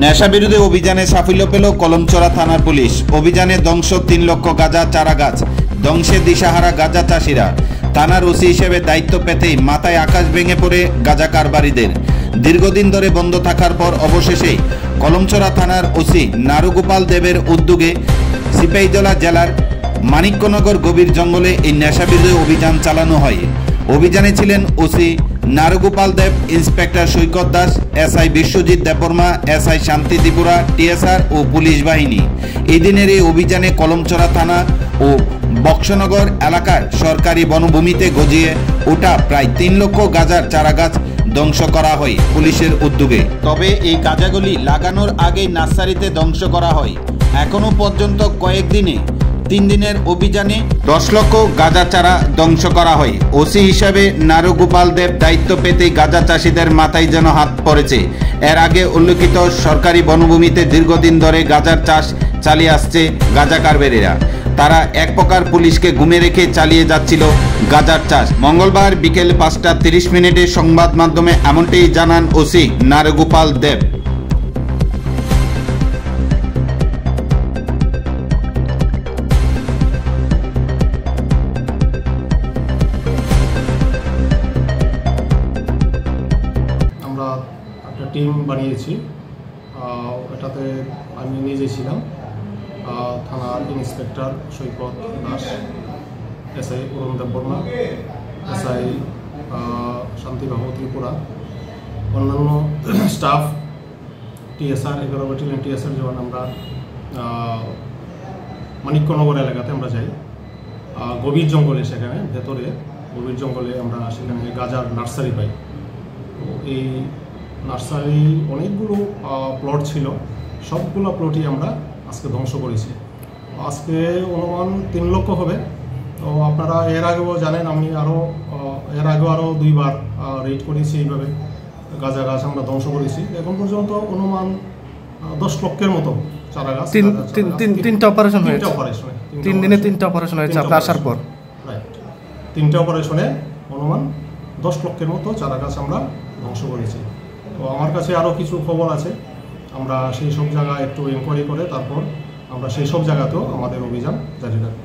নেশা বিরোধী অভিযানে সাফল্য পেল কলমচড়া থানার পুলিশ। অভিযানে ধ্বংস 3 লক্ষ গাঁজা চারা গাছ, ধ্বংসে দিশাহারা গাঁজা চাষিরা। থানার ওসি হিসেবে দায়িত্ব পেতেই মাথায় আকাশ ভেঙে পড়ে গাঁজা কারবারিদের। দীর্ঘদিন ধরে বন্ধ থাকার পর অবশেষে কলমচড়া থানার ওসি নারুগোপাল দেবের উদ্যোগে সিপাহীজলা জেলার মানিক্যনগর গভীর জঙ্গলে এই নেশা বিরোধী অভিযান চালানো হয়। অভিযানে ছিলেন ওসি নারুগোপাল দেব, ইন্সপেক্টর সৈকত দাস, এসআই বিশ্বজিৎ দেববর্মা, এসআই শান্তি ত্রিপুরা, টিএসআর ও পুলিশ বাহিনী। এই দিনের এই অভিযানে কলমচড়া থানা ও বক্সনগর এলাকার সরকারি বনভূমিতে গজিয়ে ওঠা প্রায় 3 লক্ষ গাঁজার চারা গাছ ধ্বংস করা হয় পুলিশের উদ্যোগে। তবে এই গাঁজাগুলি লাগানোর আগেই নার্সারিতে ধ্বংস করা হয়। এখনো পর্যন্ত কয়েকদিনে 3 দিনের অভিযানে 10 লক্ষ গাঁজা চারা ধ্বংস করা হয়। ওসি হিসাবে নারুগোপাল দেব দায়িত্ব পেতেই গাঁজা চাষিদের মাথায় যেন হাত পড়েছে। এর আগে উল্লেখিত সরকারি বনভূমিতে দীর্ঘদিন ধরে গাঁজার চাষ চালিয়ে আসছে গাঁজা কারবারিরা। তারা এক প্রকার পুলিশকে ঘুমে রেখে চালিয়ে যাচ্ছিল গাঁজার চাষ। মঙ্গলবার বিকেল 5:30 সংবাদ মাধ্যমে এমনটাই জানান ওসি নারুগোপাল দেব। আমরা একটা টিম বানিয়েছি, এটাতে আমি নিজে ছিলাম, থানার ইন্সপেক্টর সৈকত দাস, এসআই অরুণ দেববর্মা, এসআই শান্তিবাবু ত্রিপুরা, অন্যান্য স্টাফ, টিএসআর 11 ব্যাটালিয়ন টিএসআর জওয়ান। আমরা মানিক্যনগর এলাকাতে আমরা যাই, গভীর জঙ্গলে, সেখানে ভেতরে গভীর জঙ্গলে আমরা সেখানে গাঁজার নার্সারি পাই। তো এই নার্সারি অনেকগুলো প্লট ছিল, সবগুলো প্লটই আমরা আজকে ধ্বংস করেছি। আজকে অনুমান 3 লক্ষ হবে। তো আপনারা এর আগেও জানেন, আমি এর আগেও আরও 2 বার রেড করেছি, এইভাবে গাঁজা গাছ আমরা ধ্বংস করেছি। এখন পর্যন্ত অনুমান 10 লক্ষের মতো চারা গাছ। তিনটা অপারেশন হয়েছে, 3 দিনে 3টা অপারেশন হয়েছে আপনার আসার পর। রাইট, 3টা অপারেশনে অনুমান 10 লক্ষের মতো চারা গাছ আমরা ধ্বংস করেছি। তো আমার কাছে আরও কিছু খবর আছে, আমরা সেই সব জায়গায় একটু ইনকোয়ারি করে তারপর আমরা সেই সব জায়গাতেও আমাদের অভিযান জারি রাখবো।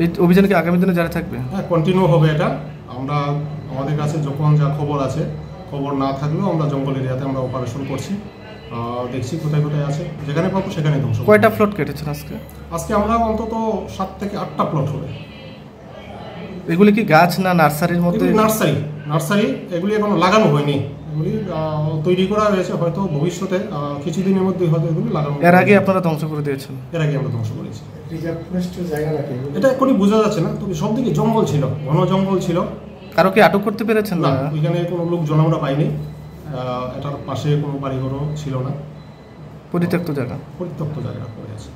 এই অভিযান কি আগামী দিনে জারি থাকবে? হ্যাঁ, কন্টিনিউ হবে এটা। আমরা আমাদের কাছে যখন যা খবর আছে, খবর না থাকলেও আমরা জঙ্গল এরিয়াতে আমরা অপারেশন করছি, দেখছি কোথায় কোথায় আছে, যেখানে পাবো সেখানে ধ্বংস। কয়টা প্লট কেটেছেন আজকে? আজকে আমরা অন্তত 7 থেকে 8টা প্লট হবে। এগুলি কি গাছ না নার্সারির মধ্যে? নার্সারি, এগুলি এখনো লাগানো হয়নি, এগুলি তৈরি করা হয়েছে, হয়তো ভবিষ্যতে কিছুদিনের মধ্যেই হয়তো এগুলি লাগানো। এর আগে আপনারা ধ্বংস করে দিয়েছেন? এর আগে আমরা ধ্বংস করেছি। এটা এখনই বোঝা যাচ্ছে না, তবে সব দিকে জঙ্গল ছিল, ঘন জঙ্গল ছিল। কারো কি আটক করতে পেরেছেন? না, ওইখানে কোনো লোকজন আমরা পাইনি, এটার পাশে কোনো বাড়িঘরও ছিল না, পরিত্যক্ত জায়গা পড়ে আছে।